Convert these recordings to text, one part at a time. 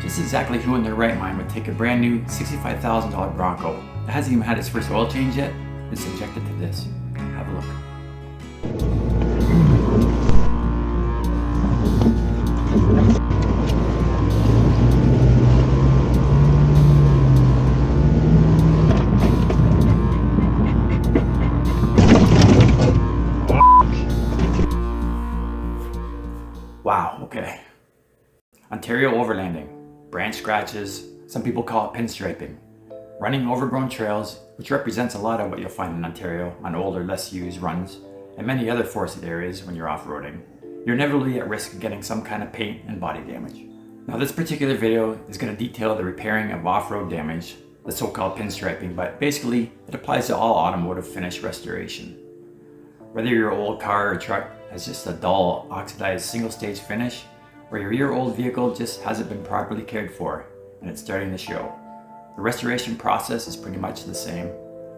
Just exactly who in their right mind would take a brand new $65,000 Bronco that hasn't even had its first oil change yet and subject it to this? Have a look. Wow, okay. Ontario overlanding, branch scratches, some people call it pinstriping, running overgrown trails, which represents a lot of what you'll find in Ontario on older, less used runs, and many other forested areas when you're off-roading. You're inevitably at risk of getting some kind of paint and body damage. Now this particular video is going to detail the repairing of off-road damage, the so-called pinstriping, but basically it applies to all automotive finish restoration. Whether your old car or truck has just a dull, oxidized single-stage finish, or your year-old vehicle just hasn't been properly cared for and it's starting to show, the restoration process is pretty much the same.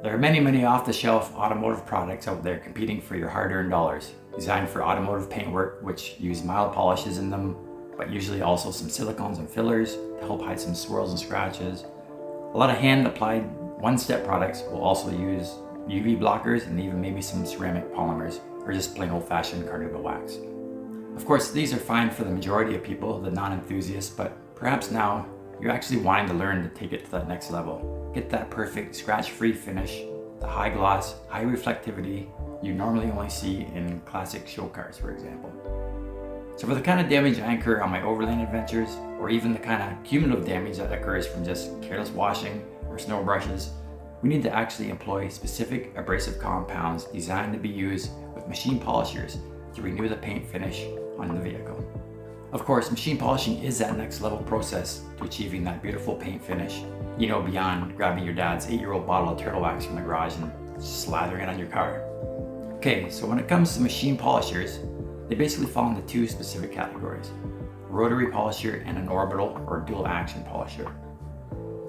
There are many off-the-shelf automotive products out there competing for your hard-earned dollars, designed for automotive paintwork, which use mild polishes in them, but usually also some silicones and fillers to help hide some swirls and scratches. A lot of hand-applied one-step products will also use UV blockers and even maybe some ceramic polymers, or just plain old-fashioned carnauba wax. Of course, these are fine for the majority of people, the non-enthusiasts, but perhaps now you're actually wanting to learn to take it to that next level. Get that perfect scratch-free finish, the high gloss, high reflectivity you normally only see in classic show cars, for example. So for the kind of damage I incur on my overland adventures, or even the kind of cumulative damage that occurs from just careless washing or snow brushes, we need to actually employ specific abrasive compounds designed to be used with machine polishers to renew the paint finish on the vehicle. Of course, machine polishing is that next level process to achieving that beautiful paint finish, you know, beyond grabbing your dad's 8-year-old bottle of turtle wax from the garage and slathering it on your car. Okay, so when it comes to machine polishers, they basically fall into two specific categories: a rotary polisher and an orbital or dual action polisher.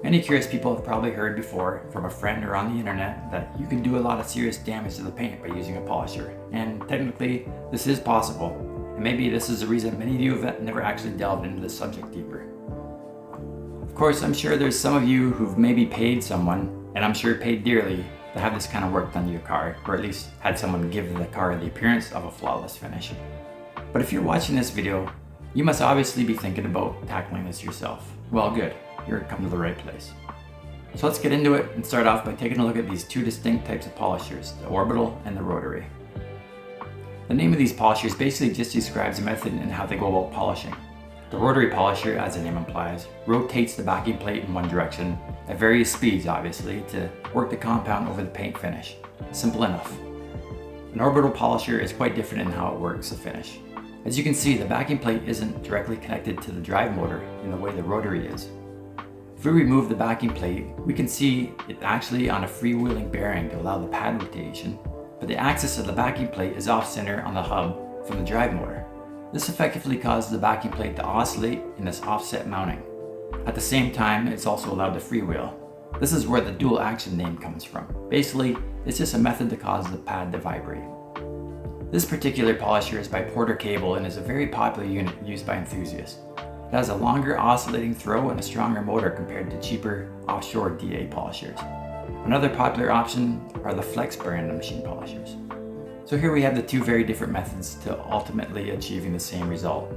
Many curious people have probably heard before from a friend or on the internet that you can do a lot of serious damage to the paint by using a polisher, and technically this is possible, and maybe this is the reason many of you have never actually delved into this subject deeper. Of course, I'm sure there's some of you who've maybe paid someone, and I'm sure paid dearly, to have this kind of work done to your car, or at least had someone give the car the appearance of a flawless finish. But if you're watching this video, you must obviously be thinking about tackling this yourself. Well, good. You're come to the right place. So let's get into it and start off by taking a look at these two distinct types of polishers, the orbital and the rotary. The name of these polishers basically just describes the method and how they go about polishing. The rotary polisher, as the name implies, rotates the backing plate in one direction at various speeds, obviously, to work the compound over the paint finish. Simple enough. An orbital polisher is quite different in how it works the finish. As you can see, the backing plate isn't directly connected to the drive motor in the way the rotary is. If we remove the backing plate, we can see it actually on a freewheeling bearing to allow the pad rotation, but the axis of the backing plate is off-center on the hub from the drive motor. This effectively causes the backing plate to oscillate in this offset mounting. At the same time, it's also allowed to freewheel. This is where the dual action name comes from. Basically, it's just a method to cause the pad to vibrate. This particular polisher is by Porter Cable and is a very popular unit used by enthusiasts. It has a longer oscillating throw and a stronger motor compared to cheaper offshore DA polishers. Another popular option are the Flex brand of machine polishers. So here we have the two very different methods to ultimately achieving the same result.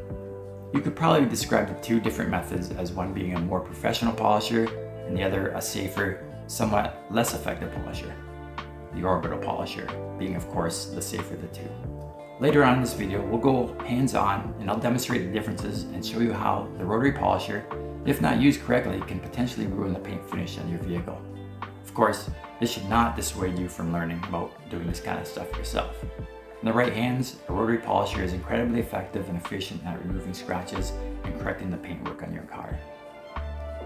You could probably describe the two different methods as one being a more professional polisher and the other a safer, somewhat less effective polisher. The orbital polisher being, of course, the safer of the two. Later on in this video, we'll go hands-on and I'll demonstrate the differences and show you how the rotary polisher, if not used correctly, can potentially ruin the paint finish on your vehicle. Of course, this should not dissuade you from learning about doing this kind of stuff yourself. In the right hands, a rotary polisher is incredibly effective and efficient at removing scratches and correcting the paintwork on your car.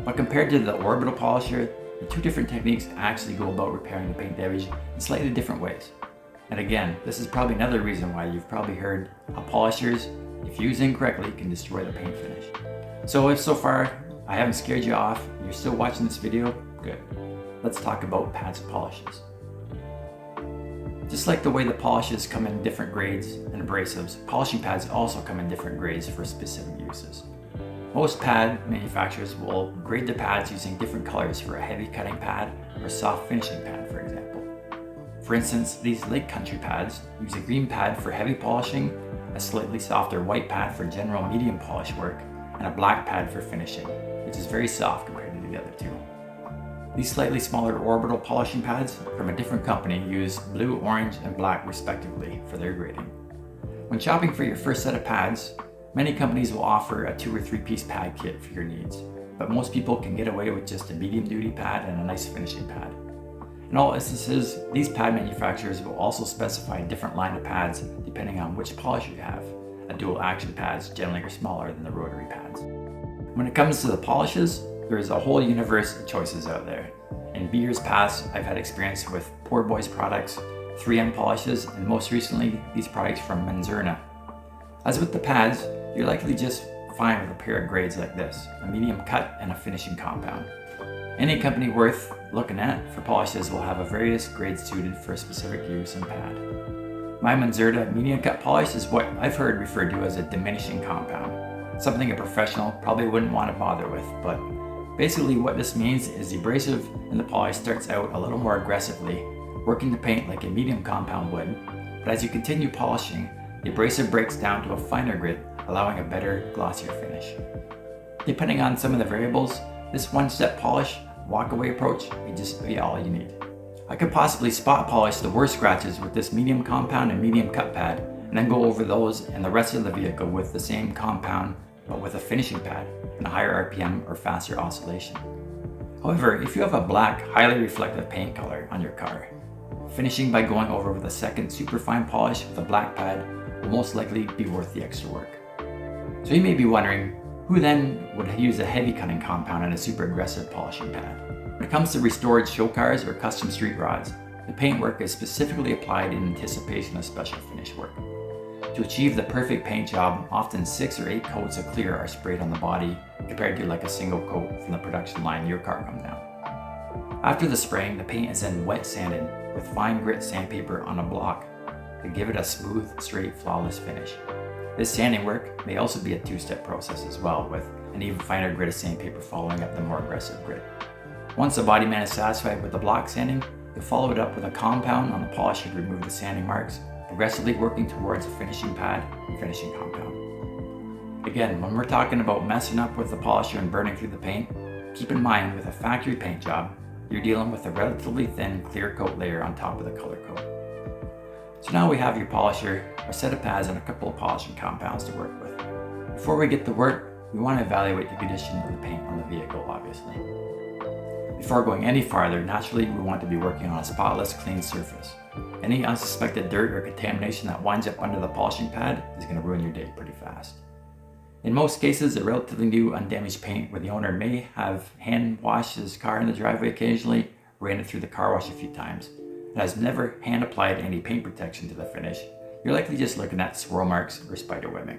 But compared to the orbital polisher, the two different techniques actually go about repairing the paint damage in slightly different ways. And again, this is probably another reason why you've probably heard how polishers, if used incorrectly, can destroy the paint finish. So if so far I haven't scared you off, and you're still watching this video, good. Let's talk about pads and polishes. Just like the way the polishes come in different grades and abrasives, polishing pads also come in different grades for specific uses. Most pad manufacturers will grade the pads using different colors for a heavy cutting pad or soft finishing pad, for example. For instance, these Lake Country pads use a green pad for heavy polishing, a slightly softer white pad for general medium polish work, and a black pad for finishing, which is very soft compared to the other two. These slightly smaller Orbital polishing pads from a different company use blue, orange, and black respectively for their grading. When shopping for your first set of pads, many companies will offer a 2 or 3 piece pad kit for your needs, but most people can get away with just a medium duty pad and a nice finishing pad. In all instances, these pad manufacturers will also specify a different line of pads depending on which polisher you have. A dual action pads generally are smaller than the rotary pads. When it comes to the polishes, there is a whole universe of choices out there. In years past, I've had experience with Poor Boys products, 3M polishes, and most recently, these products from Manzurna. As with the pads, you're likely just fine with a pair of grades like this, a medium cut and a finishing compound. Any company worth looking at for polishes will have a various grades suited for a specific use and pad. My Manzurna medium cut polish is what I've heard referred to as a diminishing compound, something a professional probably wouldn't want to bother with, but basically what this means is the abrasive in the polish starts out a little more aggressively, working the paint like a medium compound would, but as you continue polishing, the abrasive breaks down to a finer grit, allowing a better, glossier finish. Depending on some of the variables, this one-step polish, walk-away approach may just be all you need. I could possibly spot polish the worst scratches with this medium compound and medium cut pad, and then go over those and the rest of the vehicle with the same compound, but with a finishing pad and a higher RPM or faster oscillation. However, if you have a black, highly reflective paint color on your car, finishing by going over with a second superfine polish with a black pad will most likely be worth the extra work. So you may be wondering, who then would use a heavy cutting compound and a super aggressive polishing pad? When it comes to restored show cars or custom street rods, the paintwork is specifically applied in anticipation of special finish work. To achieve the perfect paint job, often 6 or 8 coats of clear are sprayed on the body compared to like a single coat from the production line your car comes down. After the spraying, the paint is then wet sanded with fine grit sandpaper on a block to give it a smooth, straight, flawless finish. This sanding work may also be a 2-step process as well, with an even finer grit of sandpaper following up the more aggressive grit. Once the body man is satisfied with the block sanding, you'll follow it up with a compound on the polisher to remove the sanding marks, progressively working towards a finishing pad and finishing compound. Again, when we're talking about messing up with the polisher and burning through the paint, keep in mind with a factory paint job, you're dealing with a relatively thin clear coat layer on top of the color coat. So now we have your polisher, a set of pads, and a couple of polishing compounds to work with. Before we get to work, we want to evaluate the condition of the paint on the vehicle, obviously. Before going any farther, naturally we want to be working on a spotless, clean surface. Any unsuspected dirt or contamination that winds up under the polishing pad is going to ruin your day pretty fast. In most cases, a relatively new, undamaged paint where the owner may have hand washed his car in the driveway occasionally, ran it through the car wash a few times, and has never hand applied any paint protection to the finish, you're likely just looking at swirl marks or spider webbing.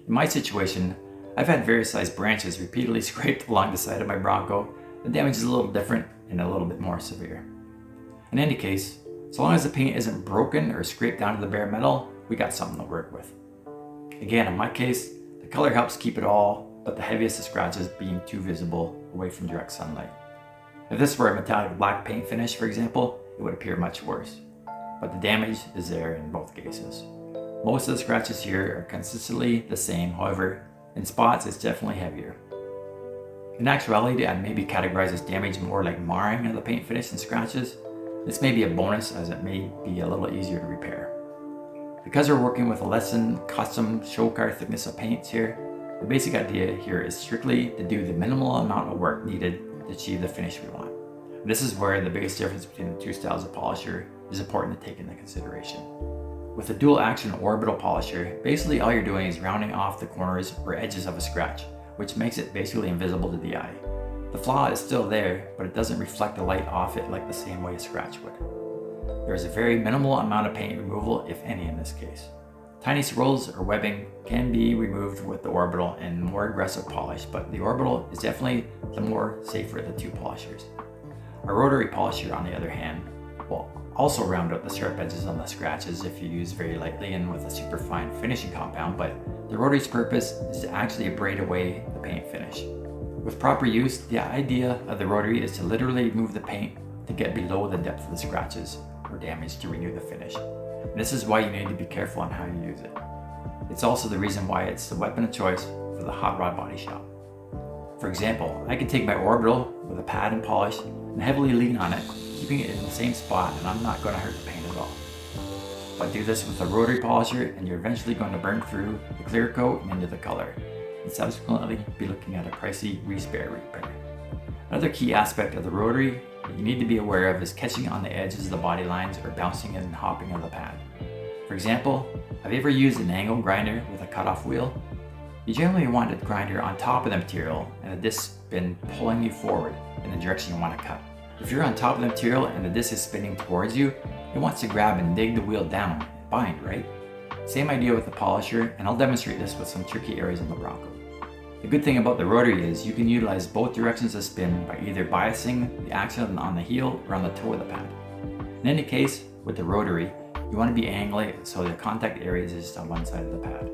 In my situation, I've had various sized branches repeatedly scraped along the side of my Bronco. The damage is a little different and a little bit more severe. In any case, so long as the paint isn't broken or scraped down to the bare metal, we got something to work with. Again, in my case, the color helps keep it all, but the heaviest of scratches being too visible away from direct sunlight. If this were a metallic black paint finish, for example, it would appear much worse. But the damage is there in both cases. Most of the scratches here are consistently the same, however, in spots it's definitely heavier. In actuality, I'd maybe categorize this damage more like marring of the paint finish than scratches. This may be a bonus as it may be a little easier to repair. Because we're working with a less than custom show car thickness of paints here, the basic idea here is strictly to do the minimal amount of work needed to achieve the finish we want. This is where the biggest difference between the two styles of polisher is important to take into consideration. With a dual action orbital polisher, basically all you're doing is rounding off the corners or edges of a scratch, which makes it basically invisible to the eye. The flaw is still there, but it doesn't reflect the light off it like the same way a scratch would. There is a very minimal amount of paint removal, if any in this case. Tiny swirls or webbing can be removed with the orbital and more aggressive polish, but the orbital is definitely the more safer of the two polishers. A rotary polisher, on the other hand, will also round out the sharp edges on the scratches if you use very lightly and with a super fine finishing compound, but the Rotary's purpose is to actually abrade away the paint finish. With proper use, the idea of the Rotary is to literally move the paint to get below the depth of the scratches or damage to renew the finish. And this is why you need to be careful on how you use it. It's also the reason why it's the weapon of choice for the hot rod body shop. For example, I can take my Orbital with a pad and polish and heavily lean on it, keeping it in the same spot, and I'm not going to hurt the paint at all. But do this with a Rotary polisher and you're eventually going to burn through the clear coat and into the color, and subsequently be looking at a pricey respare repair. Another key aspect of the Rotary that you need to be aware of is catching on the edges of the body lines or bouncing and hopping on the pad. For example, have you ever used an angle grinder with a cutoff wheel? You generally want a grinder on top of the material and a disc spin pulling you forward in the direction you want to cut. If you're on top of the material and the disc is spinning towards you, it wants to grab and dig the wheel down and bind, right? Same idea with the polisher, and I'll demonstrate this with some tricky areas on the Bronco. The good thing about the Rotary is you can utilize both directions of spin by either biasing the action on the heel or on the toe of the pad. In any case, with the Rotary, you want to be angling it so the contact area is just on one side of the pad.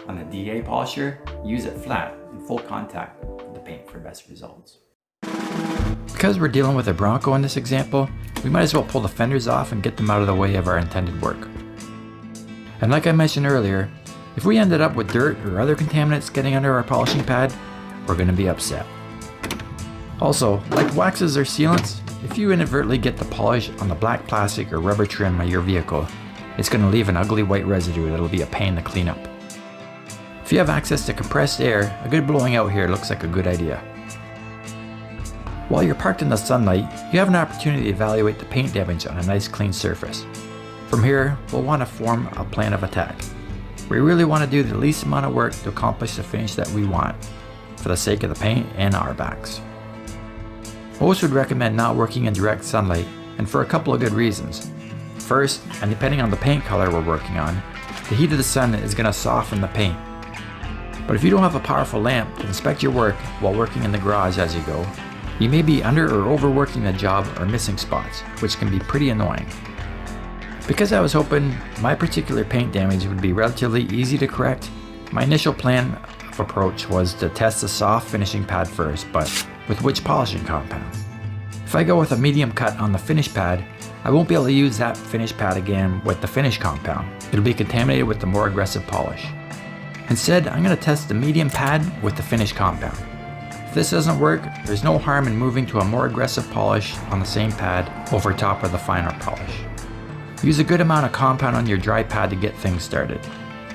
On the DA polisher, use it flat in full contact with the paint for best results. Because we're dealing with a Bronco in this example, we might as well pull the fenders off and get them out of the way of our intended work. And like I mentioned earlier, if we ended up with dirt or other contaminants getting under our polishing pad, we're going to be upset. Also, like waxes or sealants, if you inadvertently get the polish on the black plastic or rubber trim of your vehicle, it's going to leave an ugly white residue that'll be a pain to clean up. If you have access to compressed air, a good blowing out here looks like a good idea. While you're parked in the sunlight, you have an opportunity to evaluate the paint damage on a nice clean surface. From here, we'll want to form a plan of attack. We really want to do the least amount of work to accomplish the finish that we want, for the sake of the paint and our backs. Most would recommend not working in direct sunlight, and for a couple of good reasons. First, and depending on the paint color we're working on, the heat of the sun is going to soften the paint. But if you don't have a powerful lamp to inspect your work while working in the garage as you go, you may be under or overworking the job or missing spots, which can be pretty annoying. Because I was hoping my particular paint damage would be relatively easy to correct, my initial plan of approach was to test the soft finishing pad first, but with which polishing compound? If I go with a medium cut on the finish pad, I won't be able to use that finish pad again with the finish compound. It'll be contaminated with the more aggressive polish. Instead, I'm going to test the medium pad with the finish compound. If this doesn't work, there's no harm in moving to a more aggressive polish on the same pad over top of the finer polish. Use a good amount of compound on your dry pad to get things started.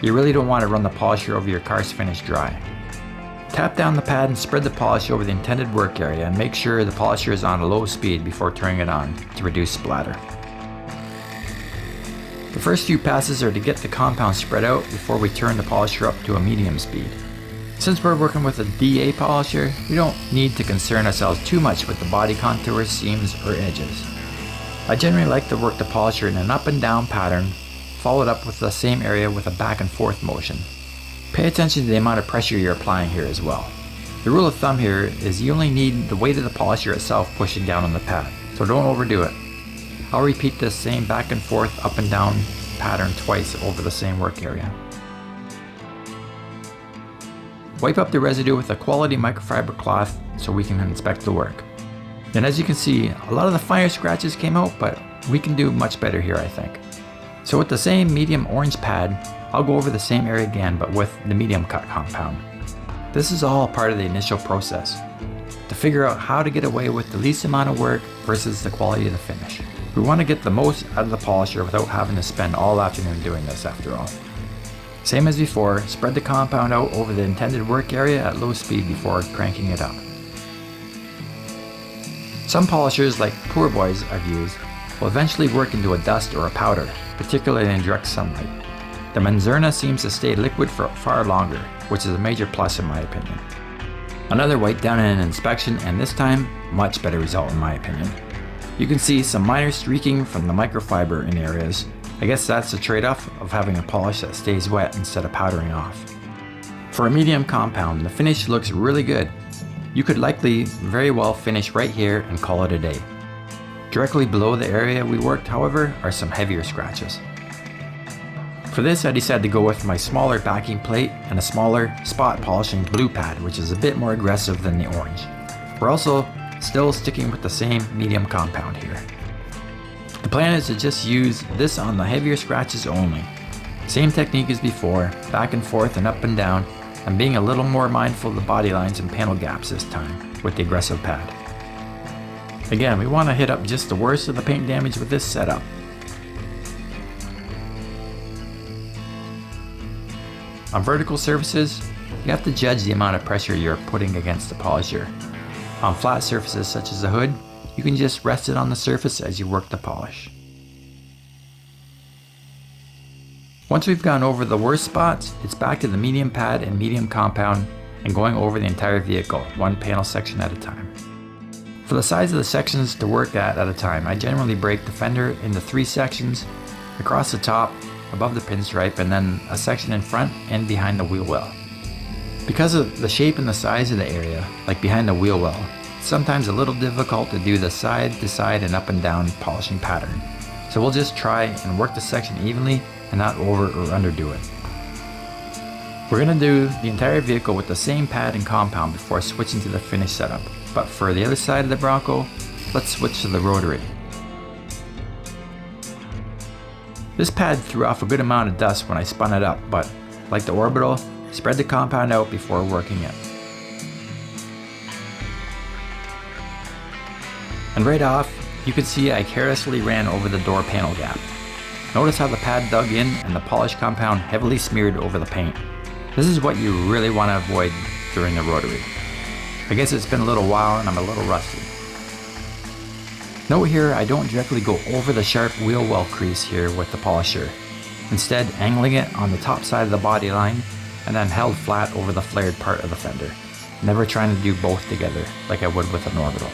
You really don't want to run the polisher over your car's finish dry. Tap down the pad and spread the polish over the intended work area and make sure the polisher is on a low speed before turning it on to reduce splatter. The first few passes are to get the compound spread out before we turn the polisher up to a medium speed. Since we're working with a DA polisher, we don't need to concern ourselves too much with the body contours, seams, or edges. I generally like to work the polisher in an up and down pattern, followed up with the same area with a back and forth motion. Pay attention to the amount of pressure you're applying here as well. The rule of thumb here is you only need the weight of the polisher itself pushing down on the pad, so don't overdo it. I'll repeat this same back and forth up and down pattern twice over the same work area. Wipe up the residue with a quality microfiber cloth so we can inspect the work. And as you can see, a lot of the finer scratches came out, but we can do much better here, I think. So with the same medium orange pad, I'll go over the same area again, but with the medium cut compound. This is all part of the initial process, to figure out how to get away with the least amount of work versus the quality of the finish. We want to get the most out of the polisher without having to spend all afternoon doing this after all. Same as before, spread the compound out over the intended work area at low speed before cranking it up. Some polishers, like Poor Boys I've used, will eventually work into a dust or a powder, particularly in direct sunlight. The Manzurna seems to stay liquid for far longer, which is a major plus in my opinion. Another wipe down in an inspection, and this time, much better result in my opinion. You can see some minor streaking from the microfiber in areas. I guess that's the trade-off of having a polish that stays wet instead of powdering off. For a medium compound, the finish looks really good. You could likely very well finish right here and call it a day. Directly below the area we worked, however, are some heavier scratches. For this, I decided to go with my smaller backing plate and a smaller spot polishing blue pad, which is a bit more aggressive than the orange. We're also still sticking with the same medium compound here. The plan is to just use this on the heavier scratches only. Same technique as before, back and forth and up and down, and being a little more mindful of the body lines and panel gaps this time with the aggressive pad. Again, we want to hit up just the worst of the paint damage with this setup. On vertical surfaces, you have to judge the amount of pressure you're putting against the polisher. On flat surfaces such as the hood, you can just rest it on the surface as you work the polish. Once we've gone over the worst spots, it's back to the medium pad and medium compound and going over the entire vehicle, one panel section at a time. For the size of the sections to work at a time, I generally break the fender into 3 sections, across the top, above the pinstripe, and then a section in front and behind the wheel well. Because of the shape and the size of the area, like behind the wheel well, it's sometimes a little difficult to do the side to side and up and down polishing pattern. So we'll just try and work the section evenly and not over or underdo it. We're going to do the entire vehicle with the same pad and compound before switching to the finished setup. But for the other side of the Bronco, let's switch to the Rotary. This pad threw off a good amount of dust when I spun it up, but like the Orbital, spread the compound out before working it. And right off, you can see I carelessly ran over the door panel gap. Notice how the pad dug in and the polish compound heavily smeared over the paint. This is what you really want to avoid during the Rotary. I guess it's been a little while and I'm a little rusty. Note here, I don't directly go over the sharp wheel well crease here with the polisher. Instead, angling it on the top side of the body line and then held flat over the flared part of the fender. Never trying to do both together like I would with an Orbital.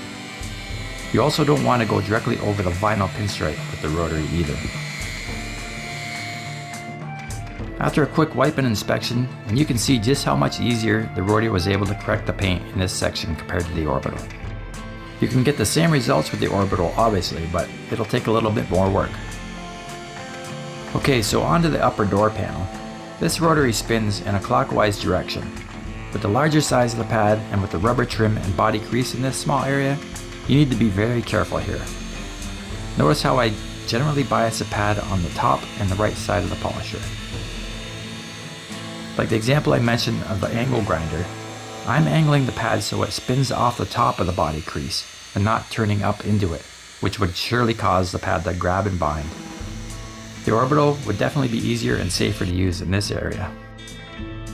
You also don't want to go directly over the vinyl pinstripe with the Rotary either. After a quick wipe and inspection, and you can see just how much easier the Rotary was able to correct the paint in this section compared to the Orbital. You can get the same results with the Orbital obviously, but it'll take a little bit more work. Okay, so onto the upper door panel. This Rotary spins in a clockwise direction. With the larger size of the pad and with the rubber trim and body crease in this small area, you need to be very careful here. Notice how I generally bias the pad on the top and the right side of the polisher. Like the example I mentioned of the angle grinder, I'm angling the pad so it spins off the top of the body crease and not turning up into it, which would surely cause the pad to grab and bind. The Orbital would definitely be easier and safer to use in this area.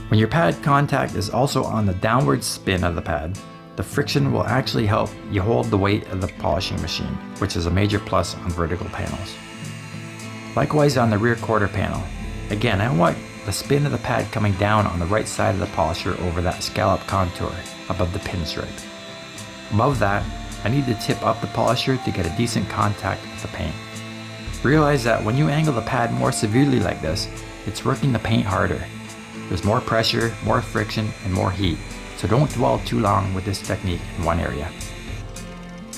When your pad contact is also on the downward spin of the pad, the friction will actually help you hold the weight of the polishing machine, which is a major plus on vertical panels. Likewise on the rear quarter panel. Again, I want the spin of the pad coming down on the right side of the polisher over that scallop contour above the pinstripe. Above that, I need to tip up the polisher to get a decent contact with the paint. Realize that when you angle the pad more severely like this, it's working the paint harder. There's more pressure, more friction, and more heat, so don't dwell too long with this technique in one area.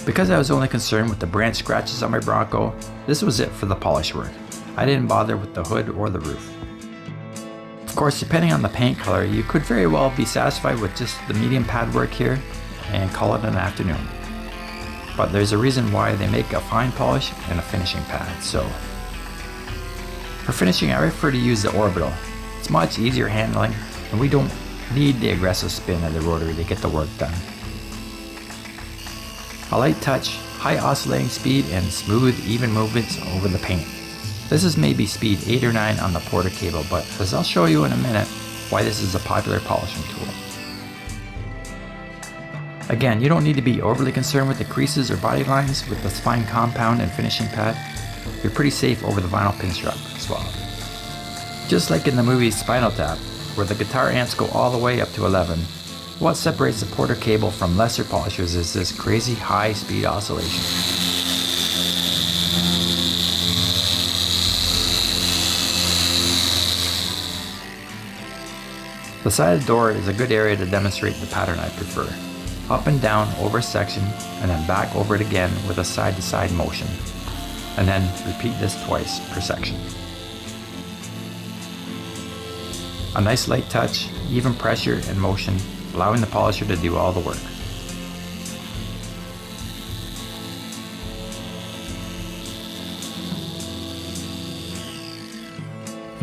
Because I was only concerned with the branch scratches on my Bronco, this was it for the polish work. I didn't bother with the hood or the roof. Of course, depending on the paint color, you could very well be satisfied with just the medium pad work here and call it an afternoon. But there's a reason why they make a fine polish and a finishing pad, so. For finishing, I prefer to use the Orbital. It's much easier handling, and we don't need the aggressive spin of the Rotary to get the work done. A light touch, high oscillating speed, and smooth, even movements over the paint. This is maybe speed 8 or 9 on the Porter cable, but as I'll show you in a minute why this is a popular polishing tool. Again, you don't need to be overly concerned with the creases or body lines with the spine compound and finishing pad. You're pretty safe over the vinyl pinstripe as well. Just like in the movie Spinal Tap, where the guitar amps go all the way up to 11, what separates the Porter cable from lesser polishers is this crazy high speed oscillation. The sided door is a good area to demonstrate the pattern I prefer. up and down over a section and then back over it again with a side-to-side motion. And then repeat this twice per section. A nice light touch, even pressure and motion, allowing the polisher to do all the work.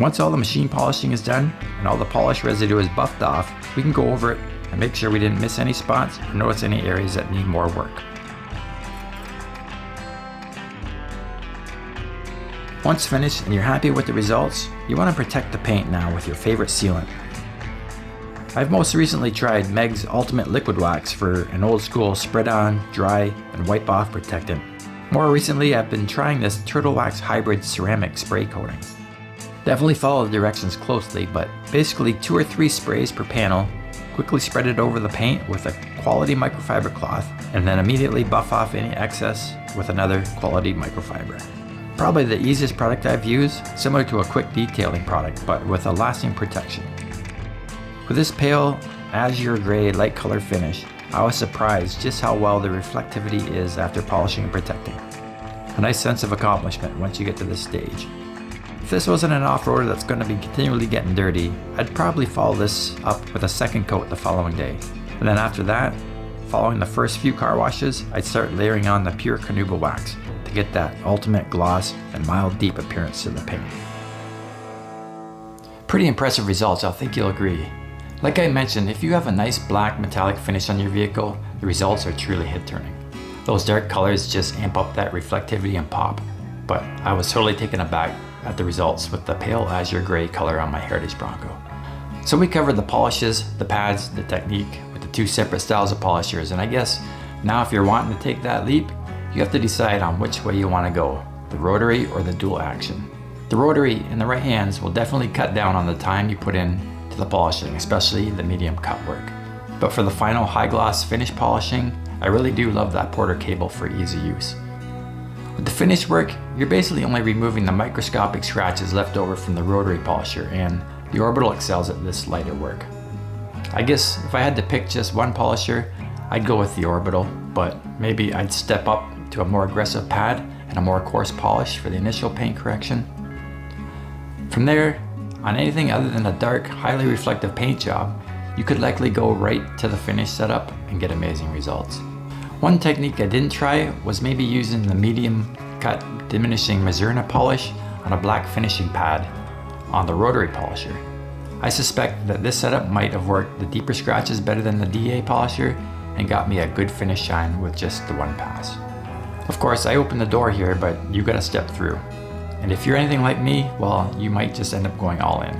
Once all the machine polishing is done and all the polish residue is buffed off, we can go over it and make sure we didn't miss any spots or notice any areas that need more work. Once finished and you're happy with the results, you want to protect the paint now with your favorite sealant. I've most recently tried Meg's Ultimate Liquid Wax for an old school spread on, dry, and wipe off protectant. More recently, I've been trying this Turtle Wax Hybrid ceramic spray coating. Definitely follow the directions closely, but basically 2 or 3 sprays per panel, quickly spread it over the paint with a quality microfiber cloth, and then immediately buff off any excess with another quality microfiber. Probably the easiest product I've used, similar to a quick detailing product, but with a lasting protection. With this pale azure gray light color finish, I was surprised just how well the reflectivity is after polishing and protecting. A nice sense of accomplishment once you get to this stage. If this wasn't an off-roader that's going to be continually getting dirty, I'd probably follow this up with a second coat the following day. And then after that, following the first few car washes, I'd start layering on the pure carnauba wax to get that ultimate gloss and mild deep appearance to the paint. Pretty impressive results, I think you'll agree. Like I mentioned, if you have a nice black metallic finish on your vehicle, the results are truly head-turning. Those dark colors just amp up that reflectivity and pop. But I was totally taken aback at the results with the pale azure gray color on my Heritage Bronco. So we covered the polishes, the pads, the technique with the 2 separate styles of polishers, and I guess now if you're wanting to take that leap, you have to decide on which way you want to go, the rotary or the dual action. The rotary in the right hands will definitely cut down on the time you put in to the polishing, especially the medium cut work. But for the final high gloss finish polishing, I really do love that Porter cable for easy use. With the finish work, you're basically only removing the microscopic scratches left over from the rotary polisher, and the Orbital excels at this lighter work. I guess if I had to pick just one polisher, I'd go with the Orbital, but maybe I'd step up to a more aggressive pad and a more coarse polish for the initial paint correction. From there, on anything other than a dark, highly reflective paint job, you could likely go right to the finish setup and get amazing results. One technique I didn't try was maybe using the medium cut diminishing Mazurna polish on a black finishing pad on the rotary polisher. I suspect that this setup might have worked the deeper scratches better than the DA polisher and got me a good finish shine with just the one pass. Of course, I opened the door here, but you gotta step through. And if you're anything like me, well, you might just end up going all in.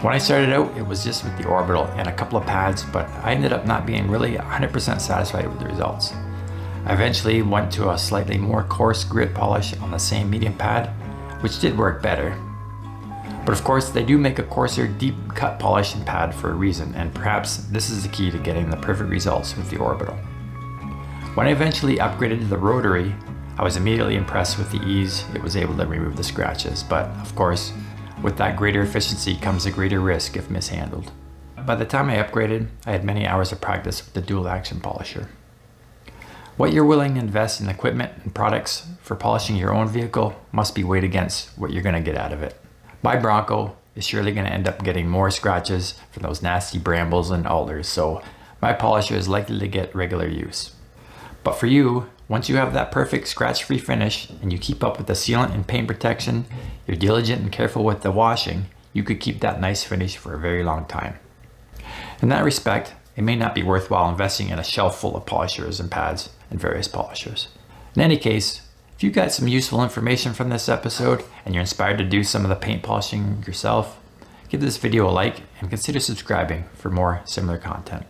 When I started out, it was just with the Orbital and a couple of pads, but I ended up not being really 100% satisfied with the results. I eventually went to a slightly more coarse grit polish on the same medium pad, which did work better. But of course, they do make a coarser, deep cut polish and pad for a reason, and perhaps this is the key to getting the perfect results with the Orbital. When I eventually upgraded to the Rotary, I was immediately impressed with the ease it was able to remove the scratches, but of course, with that greater efficiency comes a greater risk if mishandled. By the time I upgraded, I had many hours of practice with the dual action polisher. What you're willing to invest in equipment and products for polishing your own vehicle must be weighed against what you're going to get out of it. My Bronco is surely going to end up getting more scratches from those nasty brambles and alders, so my polisher is likely to get regular use. But for you, once you have that perfect scratch-free finish and you keep up with the sealant and paint protection, you're diligent and careful with the washing, you could keep that nice finish for a very long time. In that respect, it may not be worthwhile investing in a shelf full of polishers and pads and various polishers. In any case, if you got some useful information from this episode and you're inspired to do some of the paint polishing yourself, give this video a like and consider subscribing for more similar content.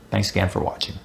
Thanks again for watching.